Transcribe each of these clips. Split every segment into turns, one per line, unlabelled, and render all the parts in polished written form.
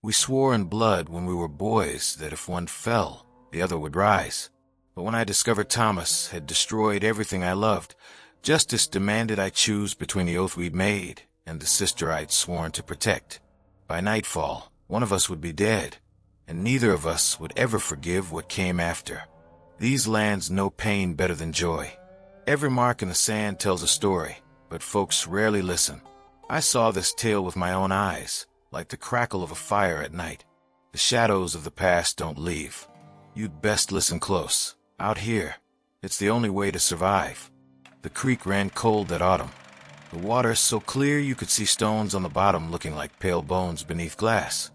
We swore in blood when we were boys that if one fell, the other would rise. But when I discovered Thomas had destroyed everything I loved, justice demanded I choose between the oath we'd made and the sister I'd sworn to protect. By nightfall, one of us would be dead, and neither of us would ever forgive what came after. These lands know pain better than joy. Every mark in the sand tells a story, but folks rarely listen. I saw this tale with my own eyes, like the crackle of a fire at night. The shadows of the past don't leave. You'd best listen close. Out here, it's the only way to survive. The creek ran cold that autumn. The water so clear you could see stones on the bottom looking like pale bones beneath glass.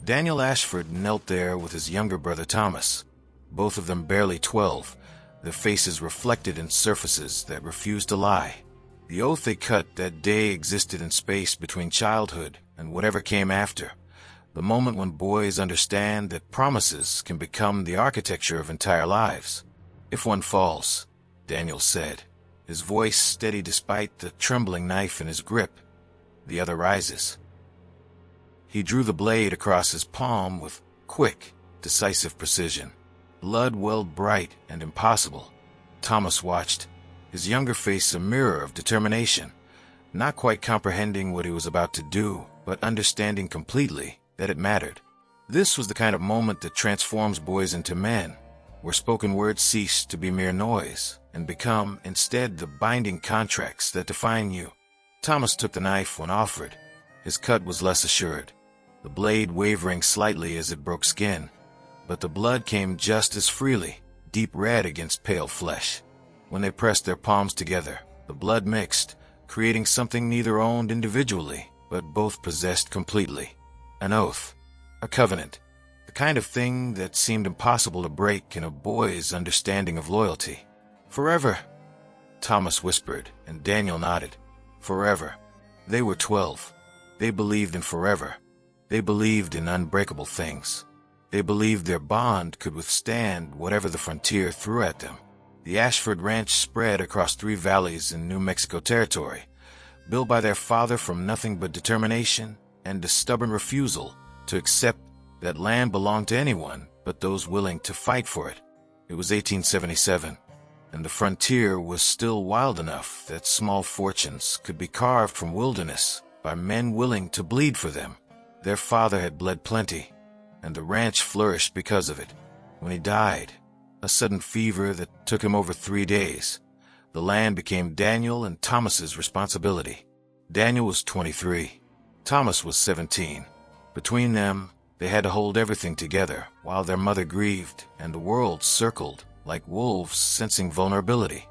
Daniel Ashford knelt there with his younger brother Thomas, both of them barely 12, their faces reflected in surfaces that refused to lie. The oath they cut that day existed in space between childhood and whatever came after, the moment when boys understand that promises can become the architecture of entire lives. If one falls, Daniel said, his voice steady despite the trembling knife in his grip, the other rises. He drew the blade across his palm with quick, decisive precision. Blood welled bright and impossible. Thomas watched, his younger face a mirror of determination, not quite comprehending what he was about to do, but understanding completely that it mattered. This was the kind of moment that transforms boys into men, where spoken words cease to be mere noise and become, instead, the binding contracts that define you. Thomas took the knife when offered. His cut was less assured, the blade wavering slightly as it broke skin, but the blood came just as freely, deep red against pale flesh. When they pressed their palms together, the blood mixed, creating something neither owned individually, but both possessed completely. An oath, a covenant, the kind of thing that seemed impossible to break in a boy's understanding of loyalty. Forever, Thomas whispered, and Daniel nodded. Forever. They were 12. They believed in forever. They believed in unbreakable things. They believed their bond could withstand whatever the frontier threw at them. The Ashford Ranch spread across 3 valleys in New Mexico territory, built by their father from nothing but determination and a stubborn refusal to accept that land belonged to anyone but those willing to fight for it. It was 1877, and the frontier was still wild enough that small fortunes could be carved from wilderness by men willing to bleed for them. Their father had bled plenty, and the ranch flourished because of it. When he died, a sudden fever that took him over 3 days, the land became Daniel and Thomas's responsibility. Daniel was 23. Thomas was 17. Between them, they had to hold everything together while their mother grieved and the world circled like wolves sensing vulnerability.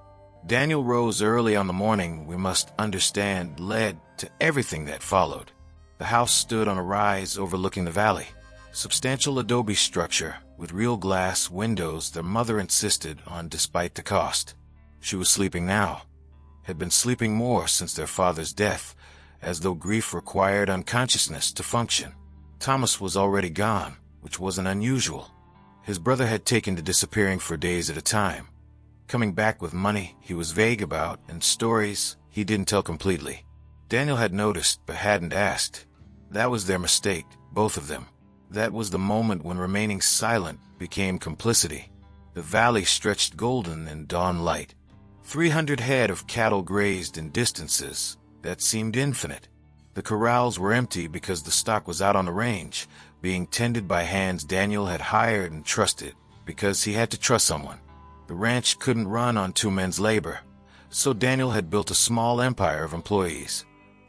Daniel rose early on the morning we must understand led to everything that followed. The house stood on a rise overlooking the valley, substantial adobe structure with real glass windows their mother insisted on despite the cost. She was sleeping now, had been sleeping more since their father's death, as though grief required unconsciousness to function. Thomas was already gone, which wasn't unusual. His brother had taken to disappearing for days at a time, coming back with money he was vague about and stories he didn't tell completely. Daniel had noticed but hadn't asked. That was their mistake, both of them. That was the moment when remaining silent became complicity. The valley stretched golden in dawn light. 300 head of cattle grazed in distances that seemed infinite. The corrals were empty because the stock was out on the range, being tended by hands Daniel had hired and trusted because he had to trust someone. The ranch couldn't run on 2 men's labor, so Daniel had built a small empire of employees,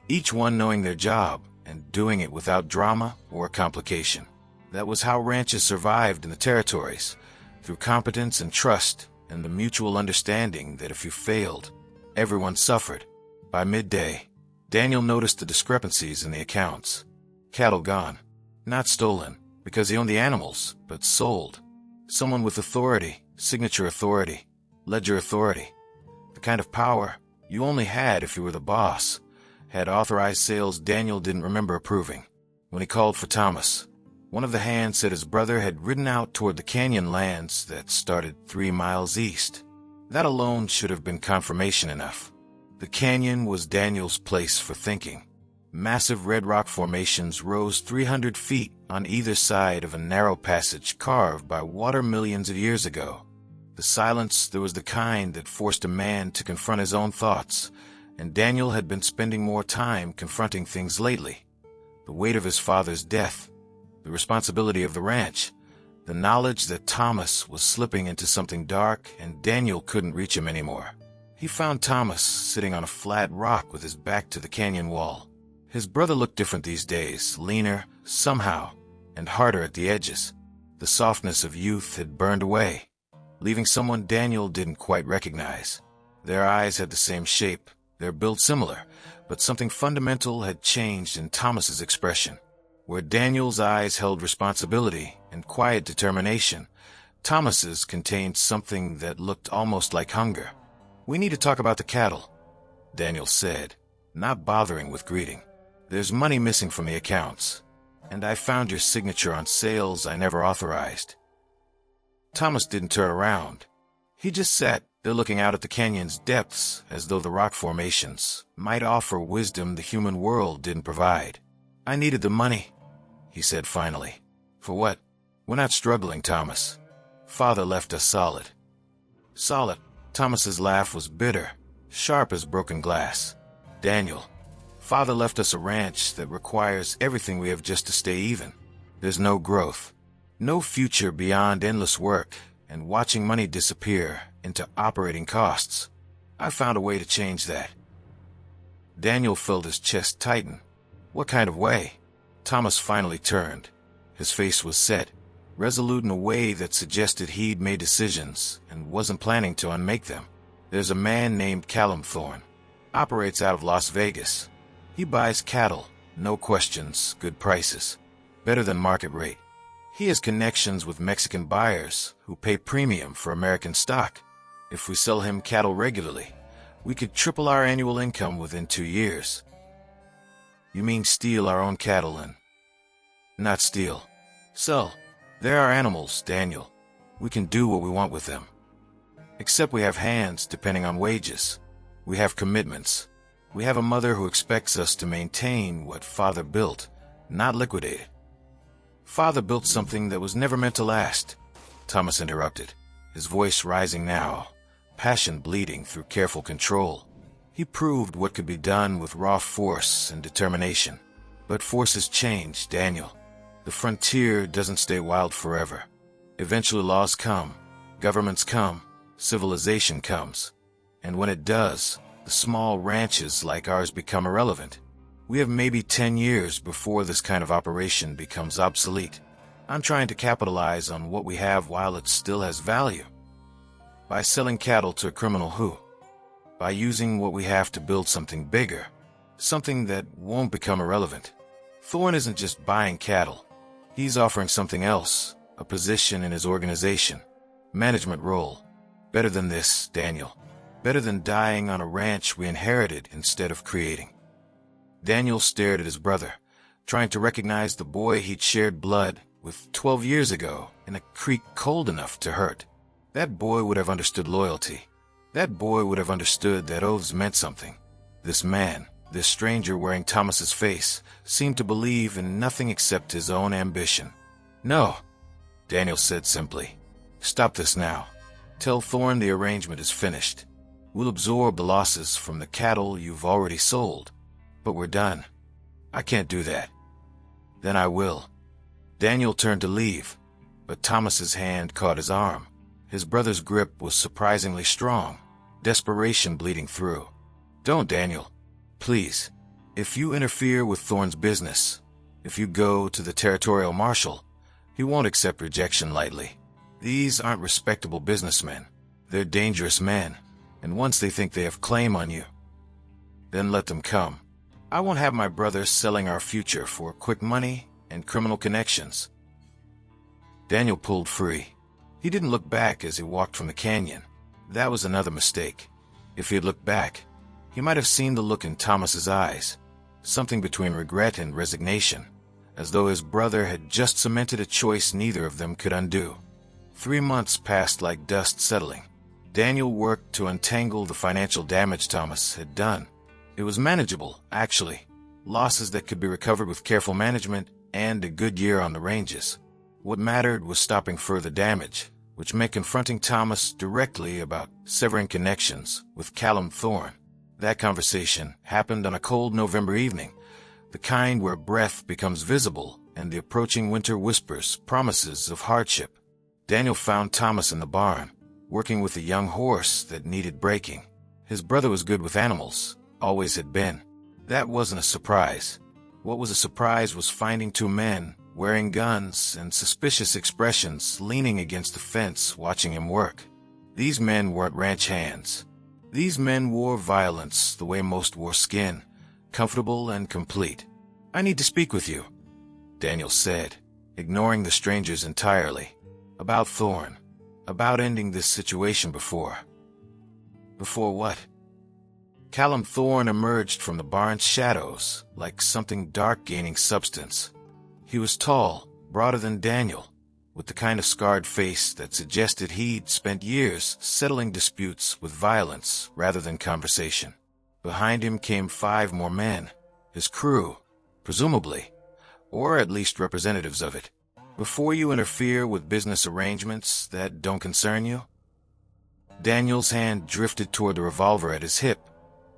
each one knowing their job and doing it without drama or complication. That was how ranches survived in the territories, through competence and trust and the mutual understanding that if you failed, everyone suffered. By midday, Daniel noticed the discrepancies in the accounts. Cattle gone. Not stolen, because he owned the animals, but sold. Someone with authority, signature authority, ledger authority. The kind of power you only had if you were the boss. Had authorized sales Daniel didn't remember approving. When he called for Thomas, one of the hands said his brother had ridden out toward the canyon lands that started 3 miles east. That alone should have been confirmation enough. The canyon was Daniel's place for thinking. Massive red rock formations rose 300 feet on either side of a narrow passage carved by water millions of years ago. The silence, there was the kind that forced a man to confront his own thoughts, and Daniel had been spending more time confronting things lately. The weight of his father's death, the responsibility of the ranch, the knowledge that Thomas was slipping into something dark and Daniel couldn't reach him anymore. He found Thomas sitting on a flat rock with his back to the canyon wall. His brother looked different these days, leaner, somehow, and harder at the edges. The softness of youth had burned away, leaving someone Daniel didn't quite recognize. Their eyes had the same shape, their build similar, but something fundamental had changed in Thomas's expression. Where Daniel's eyes held responsibility and quiet determination, Thomas's contained something that looked almost like hunger. "We need to talk about the cattle," Daniel said, not bothering with greeting. "There's money missing from the accounts, and I found your signature on sales I never authorized." Thomas didn't turn around. He just sat there looking out at the canyon's depths as though the rock formations might offer wisdom the human world didn't provide. "I needed the money," he said finally. "For what?" "We're not struggling, Thomas. Father left us solid." "Solid?" Thomas's laugh was bitter, sharp as broken glass. "Daniel, Father left us a ranch that requires everything we have just to stay even. There's no growth, no future beyond endless work and watching money disappear into operating costs. I found a way to change that." Daniel felt his chest tighten. "What kind of way?" Thomas finally turned. His face was set, resolute in a way that suggested he'd made decisions and wasn't planning to unmake them. "There's a man named Callum Thorne. Operates out of Las Vegas. He buys cattle, no questions, good prices, better than market rate. He has connections with Mexican buyers who pay premium for American stock. If we sell him cattle regularly, we could triple our annual income within 2 years." "You mean steal our own cattle and—" "Not steal. Sell. They're our animals, Daniel. We can do what we want with them. Except we have hands depending on wages. We have commitments. We have a mother who expects us to maintain what Father built, not liquidate it." "Father built something that was never meant to last," Thomas interrupted, his voice rising now, passion bleeding through careful control. "He proved what could be done with raw force and determination. But forces change, Daniel. The frontier doesn't stay wild forever. Eventually laws come, governments come, civilization comes. And when it does, the small ranches like ours become irrelevant. We have maybe 10 years before this kind of operation becomes obsolete. I'm trying to capitalize on what we have while it still has value. By selling cattle to a criminal who? By using what we have to build something bigger, something that won't become irrelevant. Thorne isn't just buying cattle. He's offering something else, a position in his organization, management role. Better than this, Daniel. Better than dying on a ranch we inherited instead of creating." Daniel stared at his brother, trying to recognize the boy he'd shared blood with 12 years ago in a creek cold enough to hurt. That boy would have understood loyalty. That boy would have understood that oaths meant something. This man, this stranger wearing Thomas's face, seemed to believe in nothing except his own ambition. "No," Daniel said simply. "Stop this now. Tell Thorne the arrangement is finished. We'll absorb the losses from the cattle you've already sold. But we're done." "I can't do that." "Then I will." Daniel turned to leave, but Thomas's hand caught his arm. His brother's grip was surprisingly strong, desperation bleeding through. "Don't, Daniel. Please. If you interfere with Thorne's business, if you go to the territorial marshal, he won't accept rejection lightly. These aren't respectable businessmen. They're dangerous men, and once they think they have claim on you, then let them come. I won't have my brother selling our future for quick money and criminal connections." Daniel pulled free. He didn't look back as he walked from the canyon. That was another mistake. If he had looked back, he might have seen the look in Thomas's eyes, something between regret and resignation, as though his brother had just cemented a choice neither of them could undo. 3 months passed like dust settling. Daniel worked to untangle the financial damage Thomas had done. It was manageable, actually. Losses that could be recovered with careful management and a good year on the ranges. What mattered was stopping further damage, which meant confronting Thomas directly about severing connections with Callum Thorne. That conversation happened on a cold November evening, the kind where breath becomes visible and the approaching winter whispers promises of hardship. Daniel found Thomas in the barn, working with a young horse that needed breaking. His brother was good with animals, always had been. That wasn't a surprise. What was a surprise was finding two men, wearing guns and suspicious expressions, leaning against the fence watching him work. These men weren't ranch hands. These men wore violence the way most wore skin, comfortable and complete. "I need to speak with you," Daniel said, ignoring the strangers entirely. "About Thorne. About ending this situation before." "Before what?" Callum Thorne emerged from the barn's shadows like something dark gaining substance. He was tall, broader than Daniel, with the kind of scarred face that suggested he'd spent years settling disputes with violence rather than conversation. Behind him came 5 more men, his crew, presumably, or at least representatives of it. "Before you interfere with business arrangements that don't concern you?" Daniel's hand drifted toward the revolver at his hip,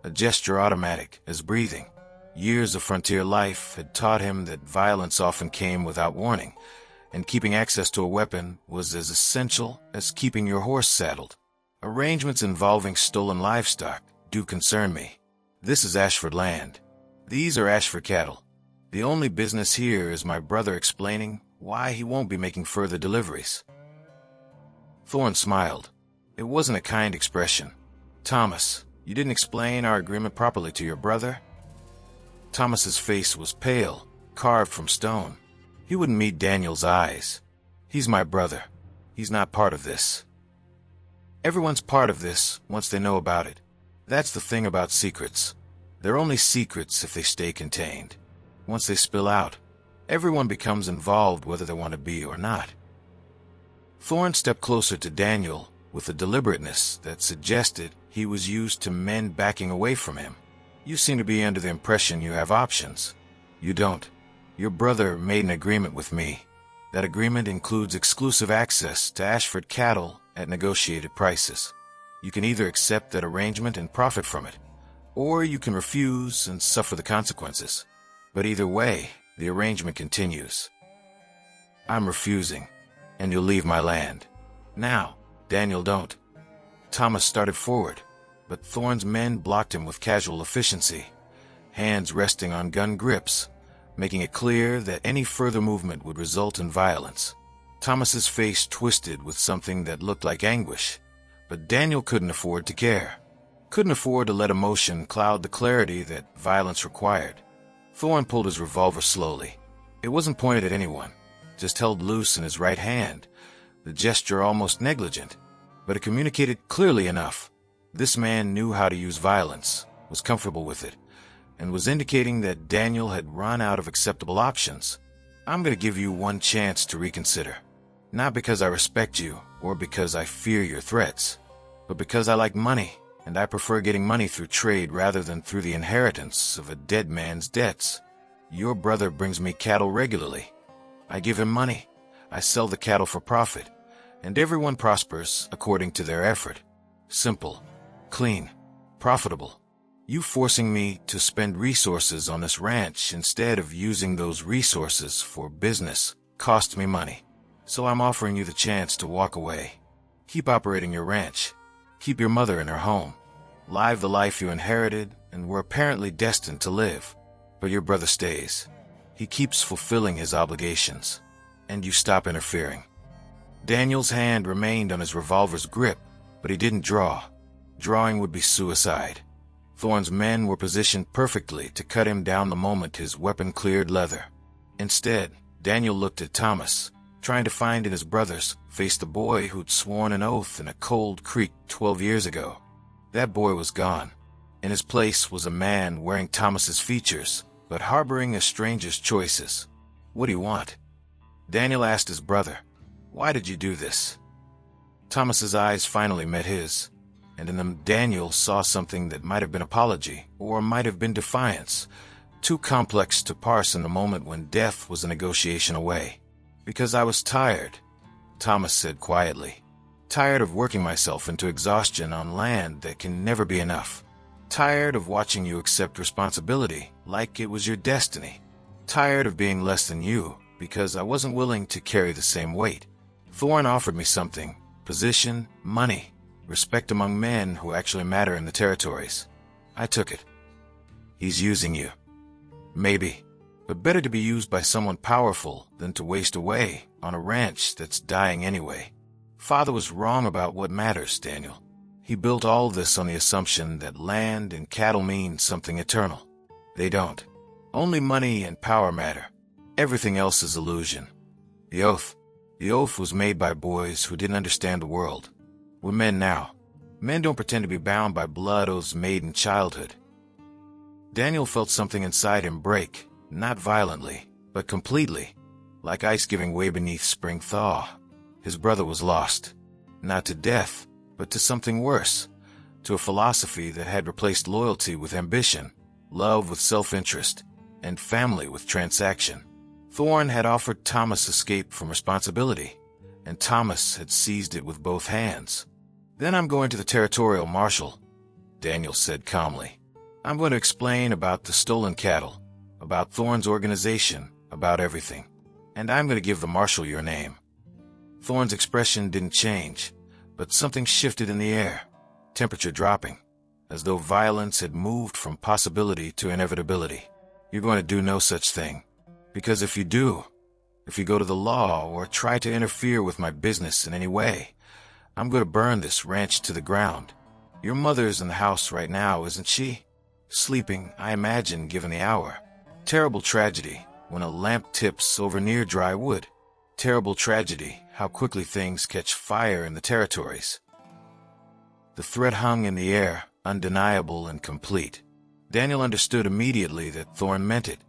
a gesture automatic as breathing. Years of frontier life had taught him that violence often came without warning, and keeping access to a weapon was as essential as keeping your horse saddled. "Arrangements involving stolen livestock do concern me. This is Ashford land. These are Ashford cattle. The only business here is my brother explaining why he won't be making further deliveries." Thorne smiled. It wasn't a kind expression. "Thomas, you didn't explain our agreement properly to your brother?" Thomas's face was pale, carved from stone. He wouldn't meet Daniel's eyes. "He's my brother. He's not part of this." "Everyone's part of this once they know about it. That's the thing about secrets. They're only secrets if they stay contained. Once they spill out, everyone becomes involved whether they want to be or not." Thorne stepped closer to Daniel with a deliberateness that suggested he was used to men backing away from him. "You seem to be under the impression you have options. You don't. Your brother made an agreement with me. That agreement includes exclusive access to Ashford cattle at negotiated prices. You can either accept that arrangement and profit from it, or you can refuse and suffer the consequences. But either way, the arrangement continues." "I'm refusing, and you'll leave my land." "Now, Daniel, don't." Thomas started forward, but Thorne's men blocked him with casual efficiency, hands resting on gun grips, making it clear that any further movement would result in violence. Thomas's face twisted with something that looked like anguish, but Daniel couldn't afford to care. Couldn't afford to let emotion cloud the clarity that violence required. Thorne pulled his revolver slowly. It wasn't pointed at anyone, just held loose in his right hand, the gesture almost negligent, but it communicated clearly enough. This man knew how to use violence, was comfortable with it, and was indicating that Daniel had run out of acceptable options. "I'm going to give you one chance to reconsider. Not because I respect you or because I fear your threats, but because I like money, and I prefer getting money through trade rather than through the inheritance of a dead man's debts. Your brother brings me cattle regularly. I give him money. I sell the cattle for profit, and everyone prospers according to their effort. Simple, clean, profitable. You forcing me to spend resources on this ranch instead of using those resources for business cost me money. So I'm offering you the chance to walk away. Keep operating your ranch. Keep your mother in her home. Live the life you inherited and were apparently destined to live. But your brother stays. He keeps fulfilling his obligations. And you stop interfering." Daniel's hand remained on his revolver's grip, but he didn't draw. Drawing would be suicide. Thorne's men were positioned perfectly to cut him down the moment his weapon cleared leather. Instead, Daniel looked at Thomas, trying to find in his brother's face the boy who'd sworn an oath in a cold creek 12 years ago. That boy was gone. In his place was a man wearing Thomas's features, but harboring a stranger's choices. "What do you want?" Daniel asked his brother. "Why did you do this?" Thomas's eyes finally met his, and in them Daniel saw something that might have been apology or might have been defiance, Too complex to parse in the moment when death was a negotiation away. Because I was tired, Thomas said quietly. Tired of working myself into exhaustion on land that can never be enough. Tired of watching you accept responsibility like it was your destiny. Tired of being less than you because I wasn't willing to carry the same weight. Thorne offered me something: position, money, respect among men who actually matter in the territories. I took it. He's using you. Maybe, but better to be used by someone powerful than to waste away on a ranch that's dying anyway. Father was wrong about what matters, Daniel. He built all this on the assumption that land and cattle mean something eternal. They don't. Only money and power matter. Everything else is illusion. The oath was made by boys who didn't understand the world. We're men now. Men don't pretend to be bound by blood oaths made in childhood. Daniel felt something inside him break, not violently, but completely, like ice giving way beneath spring thaw. His brother was lost, not to death, but to something worse, to a philosophy that had replaced loyalty with ambition, love with self-interest, and family with transaction. Thorne had offered Thomas escape from responsibility, and Thomas had seized it with both hands. Then I'm going to the territorial marshal, Daniel said calmly. I'm going to explain about the stolen cattle, about Thorne's organization, about everything. And I'm going to give the marshal your name. Thorne's expression didn't change, but something shifted in the air, temperature dropping, as though violence had moved from possibility to inevitability. You're going to do no such thing. Because if you do, if you go to the law or try to interfere with my business in any way, I'm going to burn this ranch to the ground. Your mother's in the house right now, isn't she? Sleeping, I imagine, given the hour. Terrible tragedy when a lamp tips over near dry wood. Terrible tragedy how quickly things catch fire in the territories. The threat hung in the air, undeniable and complete. Daniel understood immediately that Thorne meant it,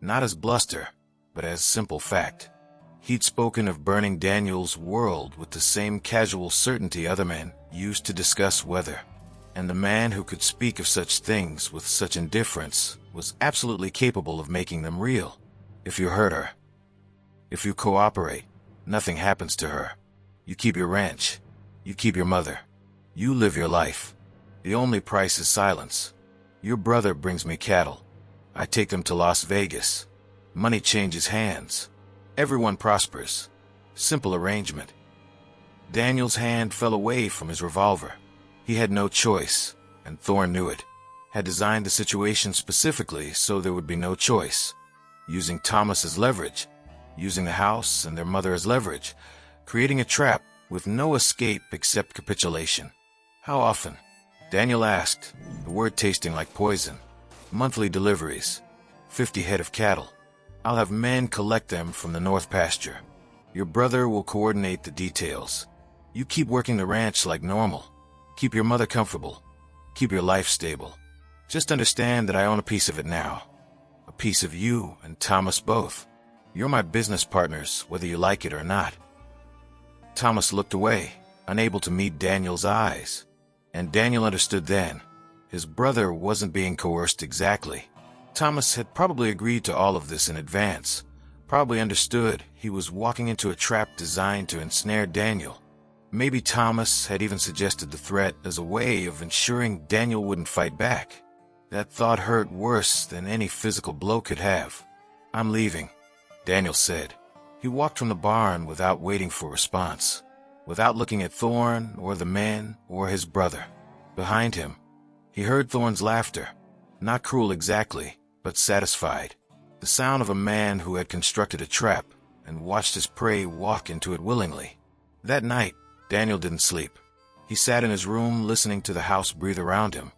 not as bluster, but as simple fact. He'd spoken of burning Daniel's world with the same casual certainty other men used to discuss weather. And the man who could speak of such things with such indifference was absolutely capable of making them real. If you hurt her, if you cooperate, nothing happens to her. You keep your ranch. You keep your mother. You live your life. The only price is silence. Your brother brings me cattle. I take them to Las Vegas. Money changes hands. Everyone prospers. Simple arrangement. Daniel's hand fell away from his revolver. He had no choice, and Thorne knew it. Had designed the situation specifically so there would be no choice. Using Thomas as leverage, using the house and their mother as leverage, creating a trap with no escape except capitulation. How often? Daniel asked, the word tasting like poison. Monthly deliveries. 50 head of cattle. I'll have men collect them from the north pasture. Your brother will coordinate the details. You keep working the ranch like normal. Keep your mother comfortable. Keep your life stable. Just understand that I own a piece of it now. A piece of you and Thomas both. You're my business partners, whether you like it or not. Thomas looked away, unable to meet Daniel's eyes. And Daniel understood then. His brother wasn't being coerced exactly. Thomas had probably agreed to all of this in advance. Probably understood he was walking into a trap designed to ensnare Daniel. Maybe Thomas had even suggested the threat as a way of ensuring Daniel wouldn't fight back. That thought hurt worse than any physical blow could have. I'm leaving, Daniel said. He walked from the barn without waiting for a response, without looking at Thorne or the men or his brother. Behind him, he heard Thorne's laughter, not cruel exactly, but satisfied. The sound of a man who had constructed a trap and watched his prey walk into it willingly. That night, Daniel didn't sleep. He sat in his room listening to the house breathe around him,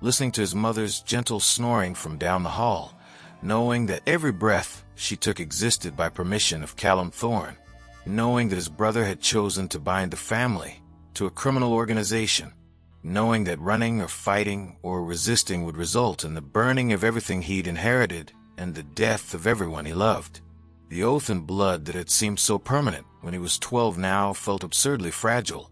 listening to his mother's gentle snoring from down the hall, knowing that every breath she took existed by permission of Callum Thorne, knowing that his brother had chosen to bind the family to a criminal organization, knowing that running or fighting or resisting would result in the burning of everything he'd inherited and the death of everyone he loved. The oath and blood that had seemed so permanent when he was 12 now felt absurdly fragile,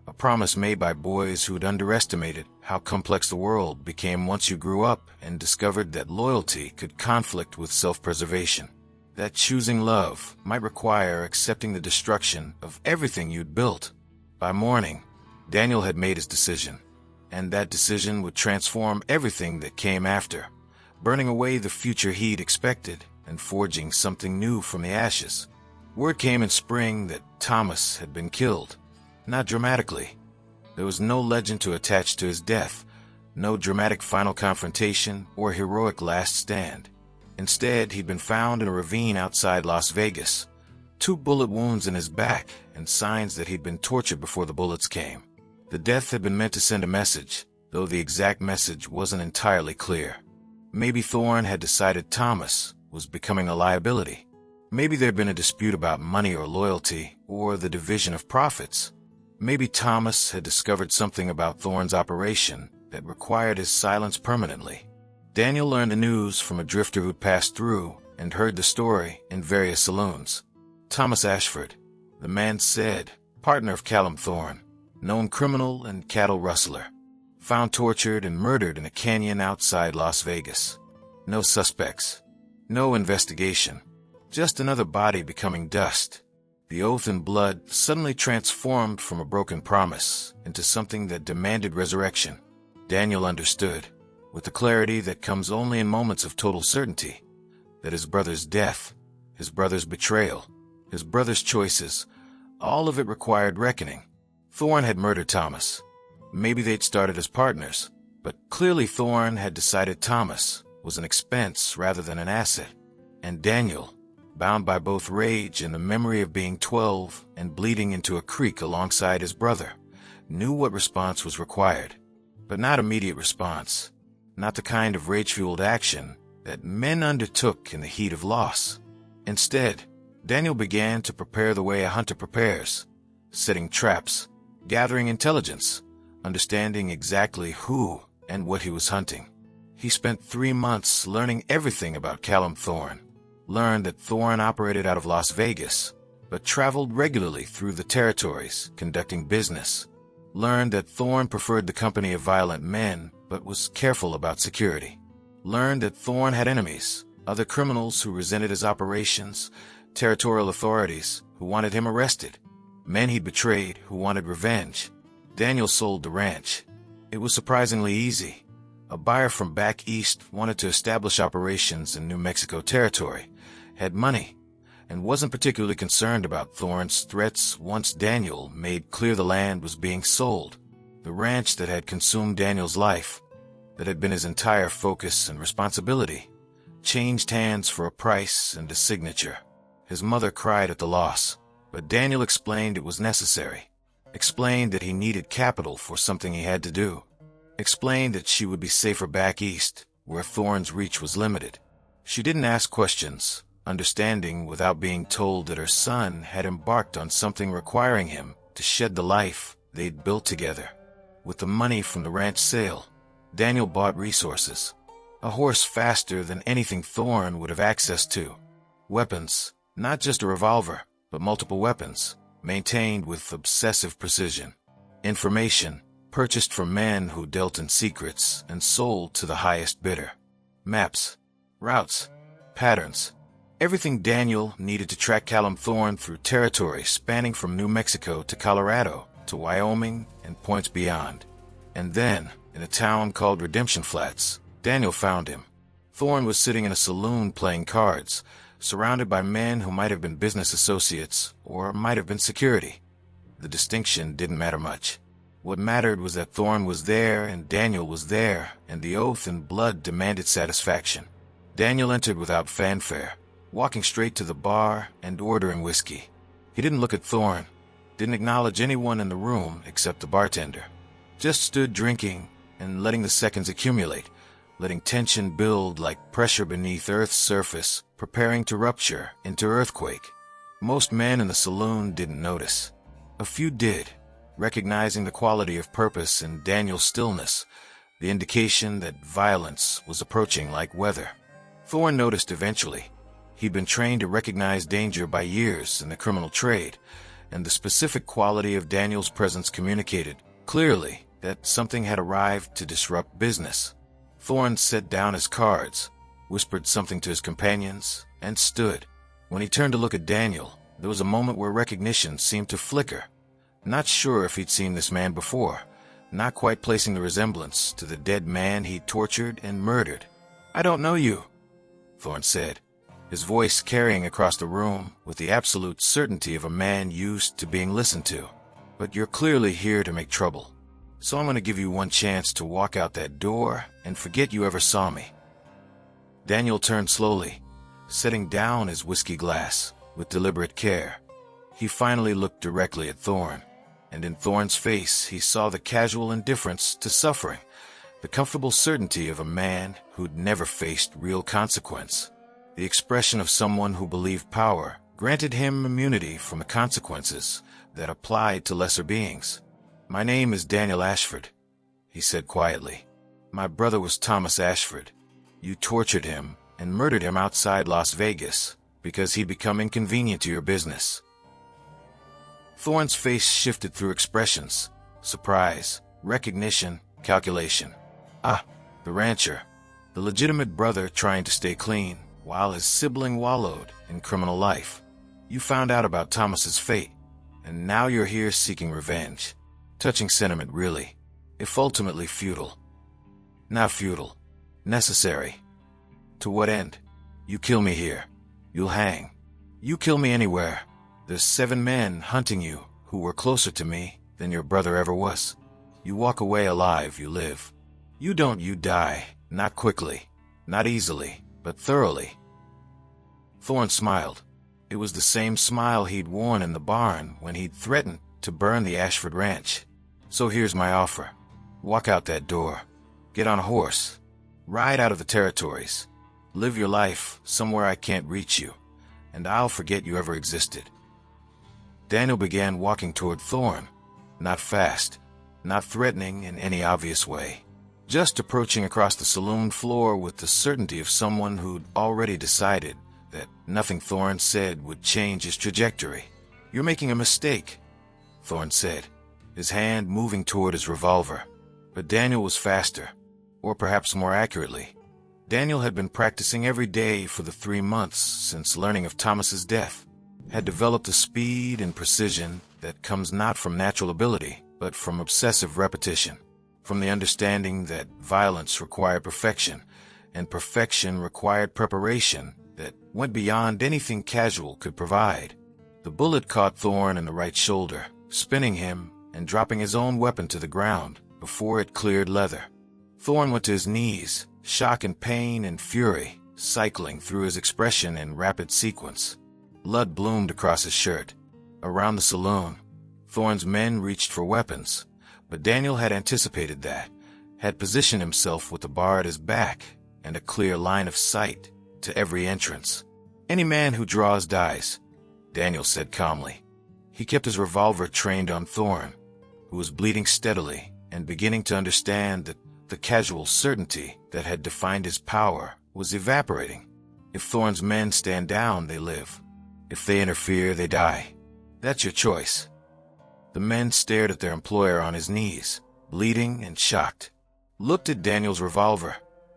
A promise made by boys who had underestimated how complex the world became once you grew up and discovered that loyalty could conflict with self-preservation. That choosing love might require accepting the destruction of everything you'd built. By morning, Daniel had made his decision, and that decision would transform everything that came after, burning away the future he'd expected and forging something new from the ashes. Word came in spring that Thomas had been killed. Not dramatically. There was no legend to attach to his death, no dramatic final confrontation or heroic last stand. Instead, he'd been found in a ravine outside Las Vegas, 2 bullet wounds in his back and signs that he'd been tortured before the bullets came. The death had been meant to send a message, though the exact message wasn't entirely clear. Maybe Thorne had decided Thomas was becoming a liability. Maybe there'd been a dispute about money or loyalty, or the division of profits. Maybe Thomas had discovered something about Thorne's operation that required his silence permanently. Daniel learned the news from a drifter who'd passed through and heard the story in various saloons. Thomas Ashford, the man said, partner of Callum Thorne, known criminal and cattle rustler, found tortured and murdered in a canyon outside Las Vegas. No suspects, no investigation, just another body becoming dust. The oath and blood suddenly transformed from a broken promise into something that demanded resurrection. Daniel understood, with the clarity that comes only in moments of total certainty, that his brother's death, his brother's betrayal, his brother's choices, all of it required reckoning. Thorne had murdered Thomas. Maybe they'd started as partners, but clearly Thorne had decided Thomas was an expense rather than an asset. And Daniel, bound by both rage and the memory of being 12 and bleeding into a creek alongside his brother, knew what response was required. But not immediate response, not the kind of rage-fueled action that men undertook in the heat of loss. Instead, Daniel began to prepare the way a hunter prepares, setting traps, gathering intelligence, understanding exactly who and what he was hunting. He spent 3 months learning everything about Callum Thorne, learned that Thorne operated out of Las Vegas, but traveled regularly through the territories conducting business, learned that Thorne preferred the company of violent men but was careful about security, learned that Thorne had enemies, other criminals who resented his operations, territorial authorities who wanted him arrested, men he'd betrayed who wanted revenge. Daniel sold the ranch. It was surprisingly easy. A buyer from back east wanted to establish operations in New Mexico territory, had money, and wasn't particularly concerned about Thorne's threats once Daniel made clear the land was being sold. The ranch that had consumed Daniel's life, that had been his entire focus and responsibility, changed hands for a price and a signature. His mother cried at the loss, but Daniel explained it was necessary, explained that he needed capital for something he had to do, explained that she would be safer back east, where Thorne's reach was limited. She didn't ask questions, understanding without being told that her son had embarked on something requiring him to shed the life they'd built together. With the money from the ranch sale, Daniel bought resources, a horse faster than anything Thorne would have access to, weapons, not just a revolver, but multiple weapons, maintained with obsessive precision, information purchased from men who dealt in secrets and sold to the highest bidder, maps, routes, patterns, everything Daniel needed to track Callum Thorne through territory spanning from New Mexico to Colorado to Wyoming and points beyond. And then, in a town called Redemption Flats, Daniel found him. Thorne was sitting in a saloon playing cards, surrounded by men who might have been business associates or might have been security. The distinction didn't matter much. What mattered was that Thorne was there and Daniel was there, and the oath and blood demanded satisfaction. Daniel entered without fanfare, walking straight to the bar and ordering whiskey. He didn't look at Thorne, didn't acknowledge anyone in the room except the bartender. Just stood drinking and letting the seconds accumulate, letting tension build like pressure beneath Earth's surface, preparing to rupture into earthquake. Most men in the saloon didn't notice. A few did, recognizing the quality of purpose in Daniel's stillness, the indication that violence was approaching like weather. Thorne noticed eventually. He'd been trained to recognize danger by years in the criminal trade, and the specific quality of Daniel's presence communicated clearly that something had arrived to disrupt business. Thorne set down his cards, whispered something to his companions, and stood. When he turned to look at Daniel, there was a moment where recognition seemed to flicker. Not sure if he'd seen this man before, not quite placing the resemblance to the dead man he'd tortured and murdered. "I don't know you," Thorne said, his voice carrying across the room with the absolute certainty of a man used to being listened to. "But you're clearly here to make trouble. So I'm going to give you one chance to walk out that door and forget you ever saw me." Daniel turned slowly, setting down his whiskey glass with deliberate care. He finally looked directly at Thorne, and in Thorne's face he saw the casual indifference to suffering, the comfortable certainty of a man who'd never faced real consequence, the expression of someone who believed power granted him immunity from the consequences that applied to lesser beings. "My name is Daniel Ashford," he said quietly. "My brother was Thomas Ashford. You tortured him and murdered him outside Las Vegas because he'd become inconvenient to your business." Thorne's face shifted through expressions: surprise, recognition, calculation. Ah, the rancher, the legitimate brother trying to stay clean while his sibling wallowed in criminal life. You found out about Thomas's fate, and now you're here seeking revenge. Touching sentiment, really, if ultimately futile. Not futile. Necessary. To what end? You kill me here, you'll hang. You kill me anywhere. There's 7 men hunting you who were closer to me than your brother ever was. You walk away alive, you live. You don't, you die. Not quickly, not easily, but thoroughly. Thorne smiled. It was the same smile he'd worn in the barn when he'd threatened to burn the Ashford ranch. "So here's my offer. Walk out that door. Get on a horse. Ride out of the territories. Live your life somewhere I can't reach you, and I'll forget you ever existed." Daniel began walking toward Thorne, not fast, not threatening in any obvious way, just approaching across the saloon floor with the certainty of someone who'd already decided that nothing Thorne said would change his trajectory. "You're making a mistake," Thorne said, his hand moving toward his revolver. But Daniel was faster, or perhaps more accurately, Daniel had been practicing every day for the 3 months since learning of Thomas's death, had developed a speed and precision that comes not from natural ability, but from obsessive repetition, from the understanding that violence required perfection, and perfection required preparation that went beyond anything casual could provide. The bullet caught Thorne in the right shoulder, spinning him and dropping his own weapon to the ground before it cleared leather. Thorne went to his knees, shock and pain and fury cycling through his expression in rapid sequence. Blood bloomed across his shirt. Around the saloon, Thorne's men reached for weapons, but Daniel had anticipated that, had positioned himself with the bar at his back and a clear line of sight to every entrance. "Any man who draws dies," Daniel said calmly. He kept his revolver trained on Thorne, who was bleeding steadily and beginning to understand that the casual certainty that had defined his power was evaporating. If Thorne's men stand down, they live. If they interfere, they die. That's your choice. The men stared at their employer on his knees, bleeding and shocked, looked at Daniel's revolver,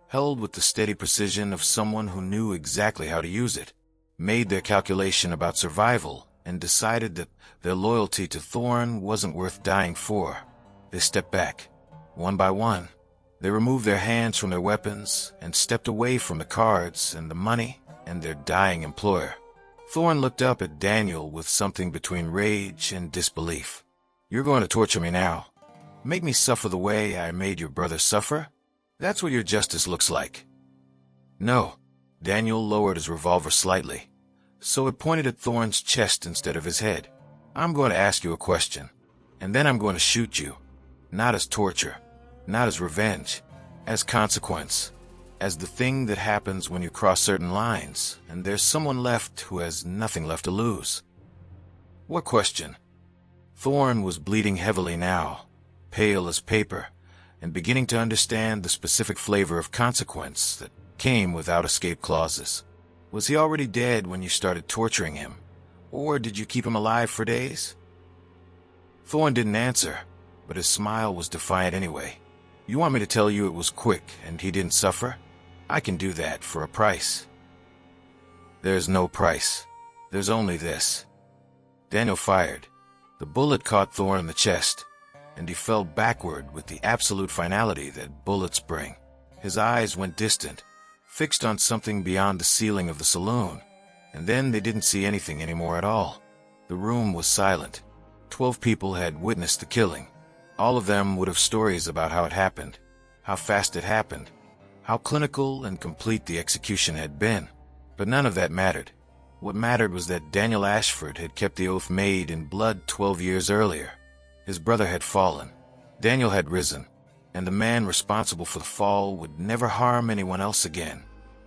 held with the steady precision of someone who knew exactly how to use it, made their calculation about survival, and decided that their loyalty to Thorne wasn't worth dying for. They stepped back, one by one. They removed their hands from their weapons and stepped away from the cards and the money and their dying employer. Thorne looked up at Daniel with something between rage and disbelief. "You're going to torture me now? Make me suffer the way I made your brother suffer? That's what your justice looks like." "No." Daniel lowered his revolver slightly, so it pointed at Thorne's chest instead of his head. "I'm going to ask you a question, and then I'm going to shoot you. Not as torture, not as revenge, as consequence, as the thing that happens when you cross certain lines, and there's someone left who has nothing left to lose." "What question?" Thorne was bleeding heavily now, pale as paper, and beginning to understand the specific flavor of consequence that came without escape clauses. "Was he already dead when you started torturing him? Or did you keep him alive for days?" Thorne didn't answer, but his smile was defiant anyway. You want me to tell you it was quick and he didn't suffer? I can do that for a price. There's no price. There's only this. Daniel fired. The bullet caught Thorne in the chest, and he fell backward with the absolute finality that bullets bring. His eyes went distant, fixed on something beyond the ceiling of the saloon, and then they didn't see anything anymore at all. The room was silent. 12 people had witnessed the killing. All of them would have stories about how it happened, how fast it happened, how clinical and complete the execution had been. But none of that mattered. What mattered was that Daniel Ashford had kept the oath made in blood 12 years earlier. His brother had fallen. Daniel had risen, and the man responsible for the fall would never harm anyone else again.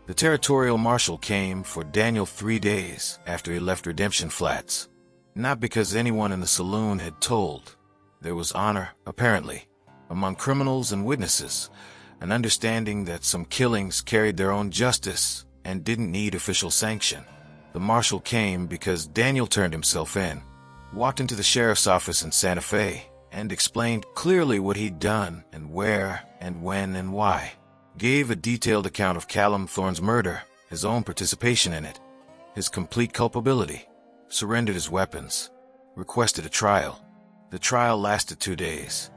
The territorial marshal came for Daniel 3 days after he left Redemption Flats. Not because anyone in the saloon had told. There was honor, apparently, among criminals and witnesses, an understanding that some killings carried their own justice and didn't need official sanction. The marshal came because Daniel turned himself in, walked into the sheriff's office in Santa Fe, and explained clearly what he'd done and where and when and why. Gave a detailed account of Callum Thorne's murder, his own participation in it, his complete culpability, surrendered his weapons, requested a trial. The trial lasted 2 days.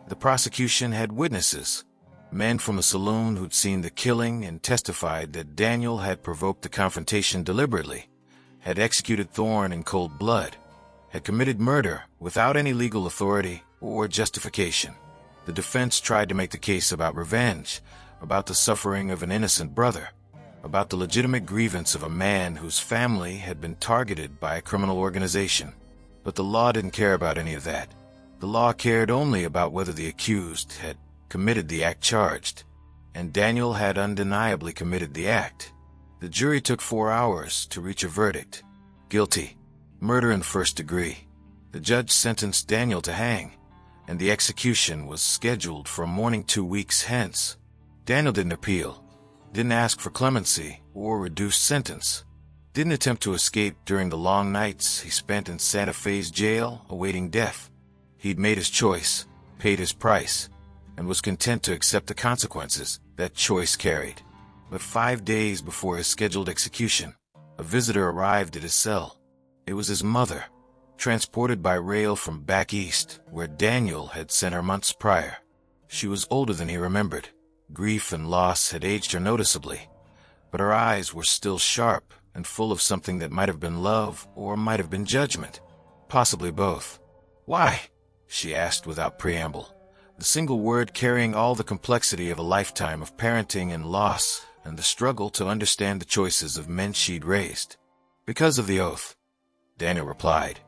The prosecution had witnesses, men from the saloon who'd seen the killing and testified that Daniel had provoked the confrontation deliberately, had executed Thorne in cold blood, had committed murder without any legal authority or justification. The defense tried to make the case about revenge, about the suffering of an innocent brother, about the legitimate grievance of a man whose family had been targeted by a criminal organization. But the law didn't care about any of that. The law cared only about whether the accused had committed the act charged, and Daniel had undeniably committed the act. The jury took 4 hours to reach a verdict. Guilty. Murder in the first degree. The judge sentenced Daniel to hang, and the execution was scheduled for a morning 2 weeks hence. Daniel didn't appeal, didn't ask for clemency or reduced sentence, didn't attempt to escape during the long nights he spent in Santa Fe's jail awaiting death. He'd made his choice, paid his price, and was content to accept the consequences that choice carried. But 5 days before his scheduled execution, a visitor arrived at his cell. It was his mother, transported by rail from back east, where Daniel had sent her months prior. She was older than he remembered. Grief and loss had aged her noticeably, but her eyes were still sharp and full of something that might have been love or might have been judgment, possibly both. "Why?" she asked without preamble, the single word carrying all the complexity of a lifetime of parenting and loss and the struggle to understand the choices of men she'd raised. "Because of the oath," Daniel replied.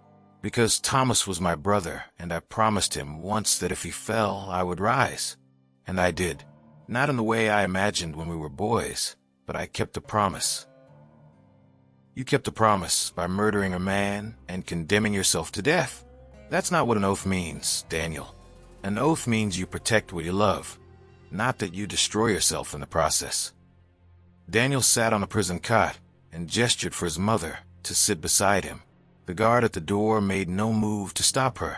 "Because Thomas was my brother, and I promised him once that if he fell, I would rise. And I did. Not in the way I imagined when we were boys, but I kept the promise." "You kept the promise by murdering a man and condemning yourself to death. That's not what an oath means, Daniel. An oath means you protect what you love, not that you destroy yourself in the process." Daniel sat on the prison cot and gestured for his mother to sit beside him. The guard at the door made no move to stop her.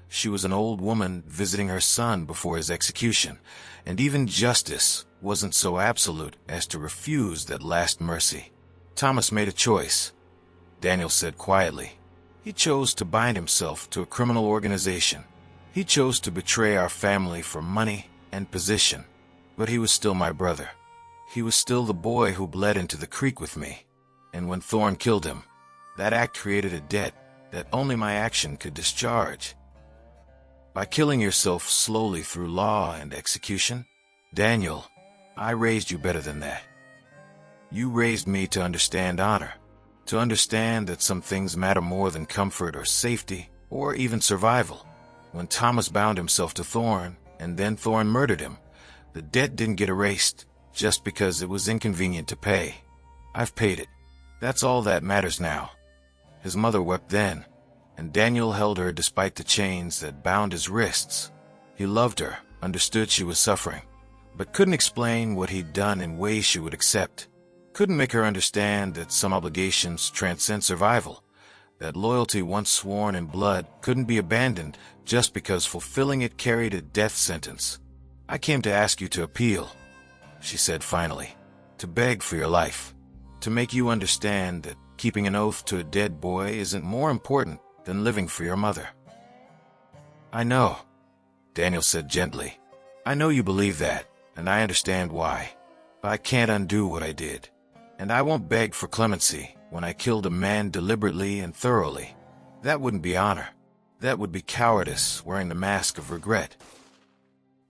She was an old woman visiting her son before his execution, and even justice wasn't so absolute as to refuse that last mercy. "Thomas made a choice," Daniel said quietly. "He chose to bind himself to a criminal organization. He chose to betray our family for money and position. But he was still my brother. He was still the boy who bled into the creek with me. And when Thorne killed him, that act created a debt that only my action could discharge. By killing yourself slowly through law and execution, Daniel, I raised you better than that. You raised me to understand honor, to understand that some things matter more than comfort or safety or even survival. When Thomas bound himself to Thorne, and then Thorne murdered him, the debt didn't get erased just because it was inconvenient to pay. I've paid it. That's all that matters now." His mother wept then, and Daniel held her despite the chains that bound his wrists. He loved her, understood she was suffering, but couldn't explain what he'd done in ways she would accept. Couldn't make her understand that some obligations transcend survival, that loyalty once sworn in blood couldn't be abandoned just because fulfilling it carried a death sentence. "I came to ask you to appeal," she said finally, "to beg for your life, to make you understand that keeping an oath to a dead boy isn't more important than living for your mother." "I know," Daniel said gently. "I know you believe that, and I understand why. But I can't undo what I did. And I won't beg for clemency when I killed a man deliberately and thoroughly. That wouldn't be honor. That would be cowardice wearing the mask of regret."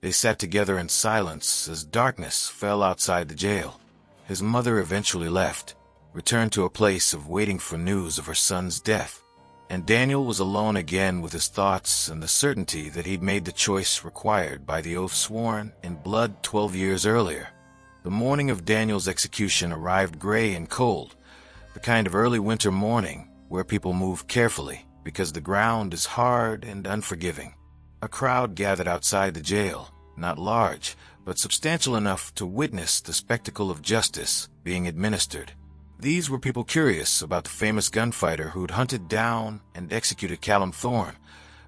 They sat together in silence as darkness fell outside the jail. His mother eventually left, returned to a place of waiting for news of her son's death. And Daniel was alone again with his thoughts and the certainty that he'd made the choice required by the oath sworn in blood 12 years earlier. The morning of Daniel's execution arrived gray and cold, the kind of early winter morning where people move carefully because the ground is hard and unforgiving. A crowd gathered outside the jail, not large, but substantial enough to witness the spectacle of justice being administered. These were people curious about the famous gunfighter who'd hunted down and executed Callum Thorne,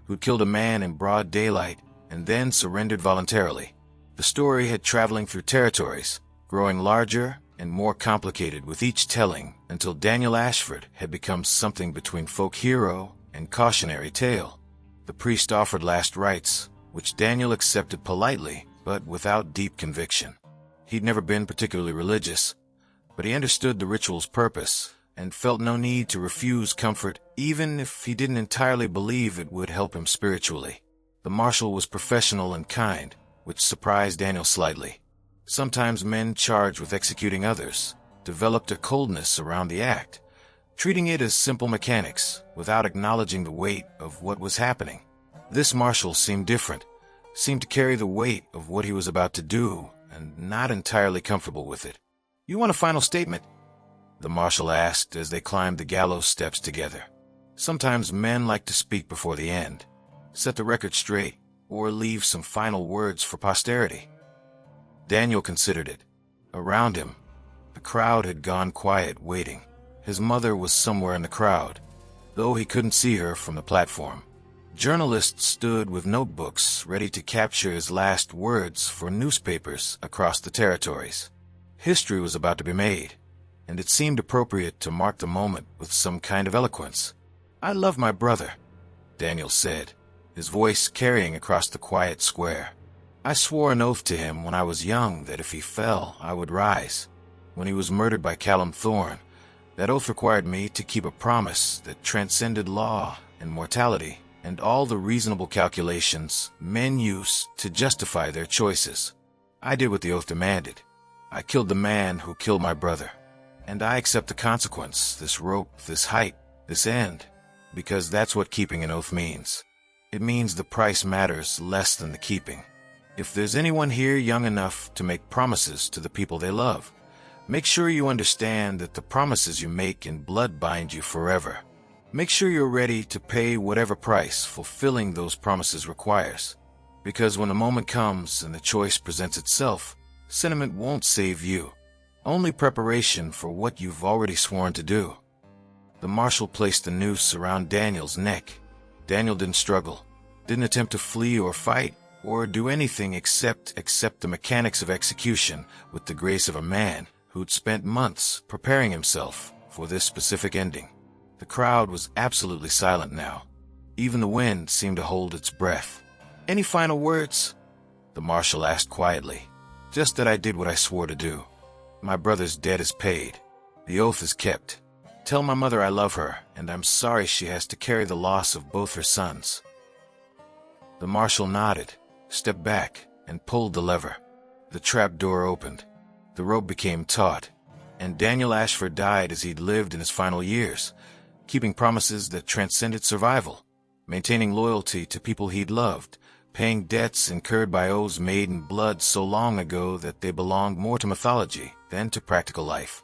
who'd killed a man in broad daylight and then surrendered voluntarily. The story had traveling through territories, growing larger and more complicated with each telling until Daniel Ashford had become something between folk hero and cautionary tale. The priest offered last rites, which Daniel accepted politely but without deep conviction. He'd never been particularly religious, but he understood the ritual's purpose and felt no need to refuse comfort even if he didn't entirely believe it would help him spiritually. The marshal was professional and kind, which surprised Daniel slightly. Sometimes men charged with executing others developed a coldness around the act, treating it as simple mechanics without acknowledging the weight of what was happening. This marshal seemed different, seemed to carry the weight of what he was about to do and not entirely comfortable with it. "You want a final statement?" the marshal asked as they climbed the gallows steps together. Sometimes men like to speak before the end, set the record straight, or leave some final words for posterity. Daniel considered it. Around him, the crowd had gone quiet, waiting. His mother was somewhere in the crowd, though he couldn't see her from the platform. Journalists stood with notebooks ready to capture his last words for newspapers across the territories. History was about to be made, and it seemed appropriate to mark the moment with some kind of eloquence. "I love my brother," Daniel said, his voice carrying across the quiet square. "I swore an oath to him when I was young that if he fell, I would rise. When he was murdered by Callum Thorne, that oath required me to keep a promise that transcended law and mortality and all the reasonable calculations men use to justify their choices. I did what the oath demanded. I killed the man who killed my brother. And I accept the consequence, this rope, this height, this end, because that's what keeping an oath means. It means the price matters less than the keeping. If there's anyone here young enough to make promises to the people they love, make sure you understand that the promises you make in blood bind you forever. Make sure you're ready to pay whatever price fulfilling those promises requires. Because when the moment comes and the choice presents itself, sentiment won't save you. Only preparation for what you've already sworn to do." The marshal placed the noose around Daniel's neck. Daniel didn't struggle, didn't attempt to flee or fight, or do anything except accept the mechanics of execution with the grace of a man who'd spent months preparing himself for this specific ending. The crowd was absolutely silent now. Even the wind seemed to hold its breath. "Any final words?" the marshal asked quietly. "Just that I did what I swore to do. My brother's debt is paid. The oath is kept. Tell my mother I love her, and I'm sorry she has to carry the loss of both her sons." The marshal nodded, stepped back, and pulled the lever. The trap door opened. The rope became taut, and Daniel Ashford died as he'd lived in his final years, keeping promises that transcended survival, maintaining loyalty to people he'd loved, paying debts incurred by oaths made in blood so long ago that they belonged more to mythology than to practical life.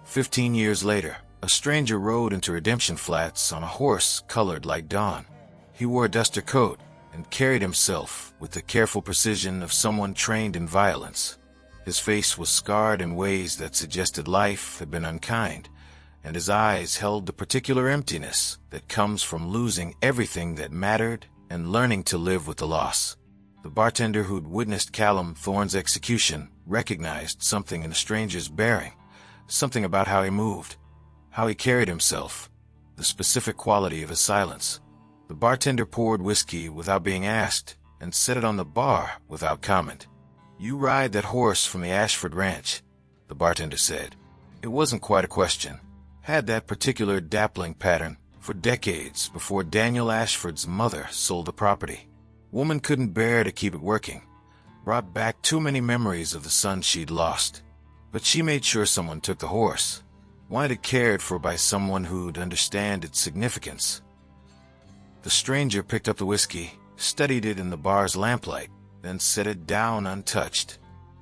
15 years later, a stranger rode into Redemption Flats on a horse colored like dawn. He wore a duster coat and carried himself with the careful precision of someone trained in violence. His face was scarred in ways that suggested life had been unkind, and his eyes held the particular emptiness that comes from losing everything that mattered and learning to live with the loss. The bartender who'd witnessed Callum Thorne's execution recognized something in the stranger's bearing, something about how he moved, how he carried himself, the specific quality of his silence. The bartender poured whiskey without being asked and set it on the bar without comment. "You ride that horse from the Ashford ranch," the bartender said. It wasn't quite a question. Had that particular dappling pattern for decades before Daniel Ashford's mother sold the property. Woman couldn't bear to keep it working. Brought back too many memories of the son she'd lost. But she made sure someone took the horse. Wanted it cared for by someone who'd understand its significance. The stranger picked up the whiskey, studied it in the bar's lamplight, then set it down untouched.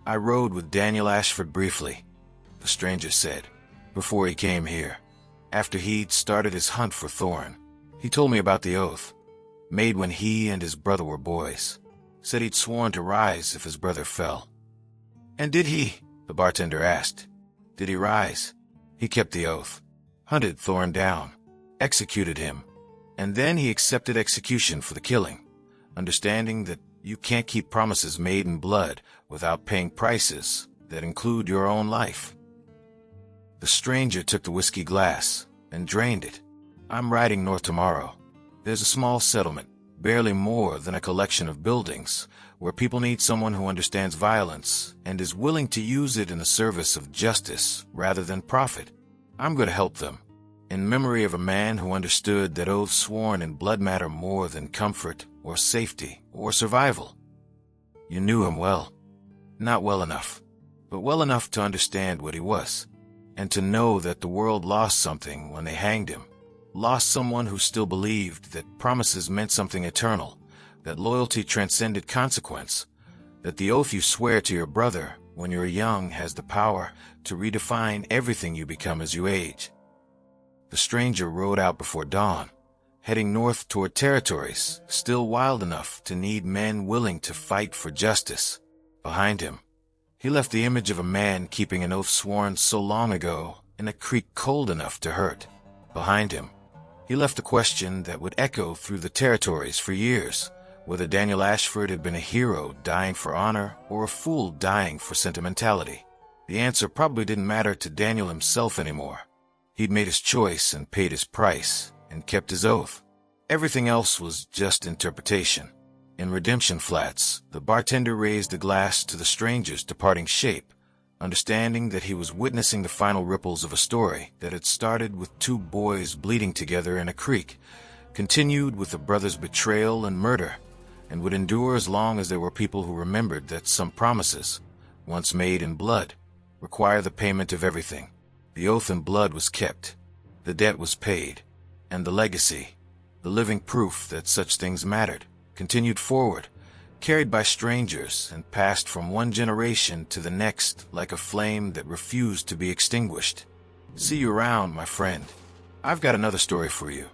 "I rode with Daniel Ashford briefly," the stranger said, "before he came here. After he'd started his hunt for Thorne. He told me about the oath, made when he and his brother were boys. Said he'd sworn to rise if his brother fell." "And did he?" the bartender asked. "Did he rise?" "He kept the oath, hunted Thorne down, executed him, and then he accepted execution for the killing, understanding that you can't keep promises made in blood without paying prices that include your own life." The stranger took the whiskey glass and drained it. "I'm riding north tomorrow. There's a small settlement, barely more than a collection of buildings, where people need someone who understands violence and is willing to use it in the service of justice rather than profit. I'm going to help them, in memory of a man who understood that oaths sworn in blood matter more than comfort or safety or survival." "You knew him well." "Not well enough, but well enough to understand what he was, and to know that the world lost something when they hanged him. Lost someone who still believed that promises meant something eternal, that loyalty transcended consequence, that the oath you swear to your brother when you're young has the power to redefine everything you become as you age." The stranger rode out before dawn, heading north toward territories still wild enough to need men willing to fight for justice. Behind him, he left the image of a man keeping an oath sworn so long ago in a creek cold enough to hurt. Behind him, he left a question that would echo through the territories for years, whether Daniel Ashford had been a hero dying for honor or a fool dying for sentimentality. The answer probably didn't matter to Daniel himself anymore. He'd made his choice and paid his price and kept his oath. Everything else was just interpretation. In Redemption Flats, the bartender raised a glass to the stranger's departing shape, understanding that he was witnessing the final ripples of a story that had started with two boys bleeding together in a creek, continued with a brother's betrayal and murder, and would endure as long as there were people who remembered that some promises, once made in blood, require the payment of everything. The oath in blood was kept, the debt was paid, and the legacy, the living proof that such things mattered, continued forward, carried by strangers and passed from one generation to the next like a flame that refused to be extinguished. See you around, my friend. I've got another story for you.